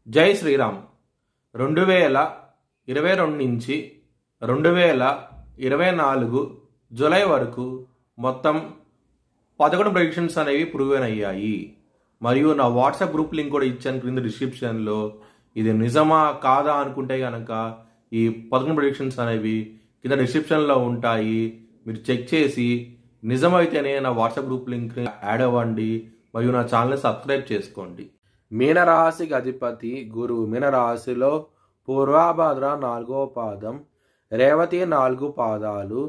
జై శ్రీరామ్. 2022 నుంచి 2024 జూలై వరకు మొత్తం 11 ప్రెడిక్షన్స్ అనేవి ప్రూవెన్ అయ్యాయి. మరియు నా వాట్సాప్ గ్రూప్ లింక్ కూడా ఇచ్చాను క్రింద డిస్క్రిప్షన్లో. ఇది నిజమా కాదా అనుకుంటే కనుక ఈ 11 ప్రెడిక్షన్స్ అనేవి కింద డిస్క్రిప్షన్లో ఉంటాయి. మీరు చెక్ చేసి నిజమైతేనే నా వాట్సాప్ గ్రూప్ లింక్ యాడ్ అవ్వండి మరియు నా ఛానల్ని సబ్స్క్రైబ్ చేసుకోండి. మీనరాశికి అధిపతి గురువు. మీనరాశిలో పూర్వాభాద్ర 4వ పాదం, రేవతి 4 పాదాలు,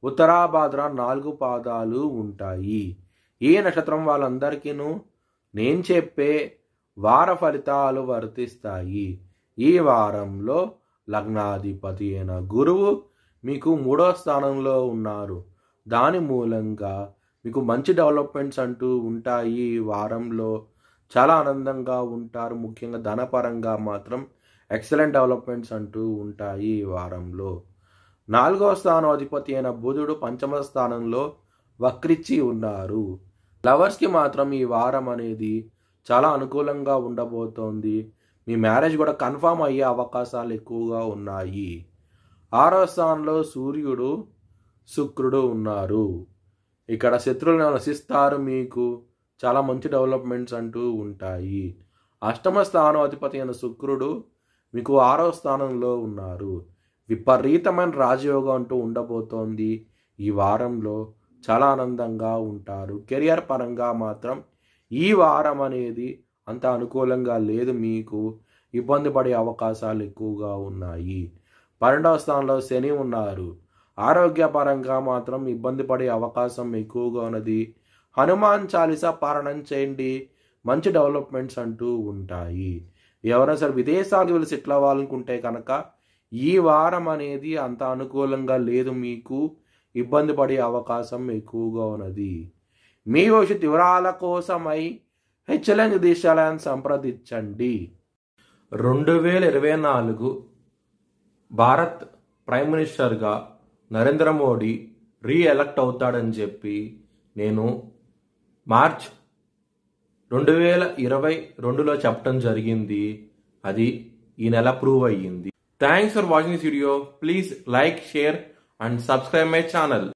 ఉత్తరాభాద్ర 4 పాదాలు ఉంటాయి. ఈ నక్షత్రం వాళ్ళందరికీ నేను చెప్పే వార ఫలితాలు వర్తిస్తాయి. ఈ వారంలో లగ్నాధిపతి అయిన గురువు మీకు 3వ స్థానంలో ఉన్నారు. దాని మూలంగా మీకు మంచి డెవలప్మెంట్స్ అంటూ ఉంటాయి. ఈ వారంలో చాలా ఆనందంగా ఉంటారు. ముఖ్యంగా ధనపరంగా మాత్రం ఎక్సలెంట్ డెవలప్మెంట్స్ అంటూ ఉంటాయి. ఈ వారంలో 4వ స్థానం అధిపతి అయిన బుధుడు 5వ స్థానంలో వక్రించి ఉన్నారు. లవర్స్కి మాత్రం ఈ వారం అనేది చాలా అనుకూలంగా ఉండబోతోంది. మీ మ్యారేజ్ కూడా కన్ఫామ్ అయ్యే అవకాశాలు ఎక్కువగా ఉన్నాయి. 6వ స్థానంలో సూర్యుడు శుక్రుడు ఉన్నారు. ఇక్కడ శత్రువులను నశిస్తారు. మీకు చాలా మంచి డెవలప్మెంట్స్ అంటూ ఉంటాయి. 8వ స్థానం అధిపతి అయిన శుక్రుడు మీకు 6వ స్థానంలో ఉన్నారు. విపరీతమైన రాజయోగం అంటూ ఉండబోతోంది. ఈ వారంలో చాలా ఆనందంగా ఉంటారు. కెరియర్ పరంగా మాత్రం ఈ వారం అనేది అంత అనుకూలంగా లేదు. మీకు ఇబ్బంది పడే అవకాశాలు ఎక్కువగా ఉన్నాయి. 12వ స్థానంలో శని ఉన్నారు. ఆరోగ్యపరంగా మాత్రం ఇబ్బంది పడే అవకాశం ఎక్కువగా ఉన్నది. హనుమాన్ చాలీసా పారాయణం చేయండి. మంచి డెవలప్మెంట్స్ అంటూ ఉంటాయి. ఎవరైనా సరే విదేశాలకు వెళ్ళి సెటిల్ అవ్వాలనుకుంటే కనుక ఈ వారం అనేది అంత అనుకూలంగా లేదు. మీకు ఇబ్బంది పడే అవకాశం ఎక్కువగా ఉన్నది. మీ భవిష్యత్ వివరాల కోసమై హెచ్ఎల్ఎన్ జ్యోతిష్యాలయాన్ని సంప్రదించండి. 2024 భారత్ ప్రైమ్ మినిస్టర్గా నరేంద్ర మోడీ రీఎలెక్ట్ అవుతాడని చెప్పి నేను మార్చ్ 2022లో చెప్పడం జరిగింది. అది ఈ నెల ప్రూవ్ అయ్యింది. Thanks for watching this video. Please like, share and subscribe my channel.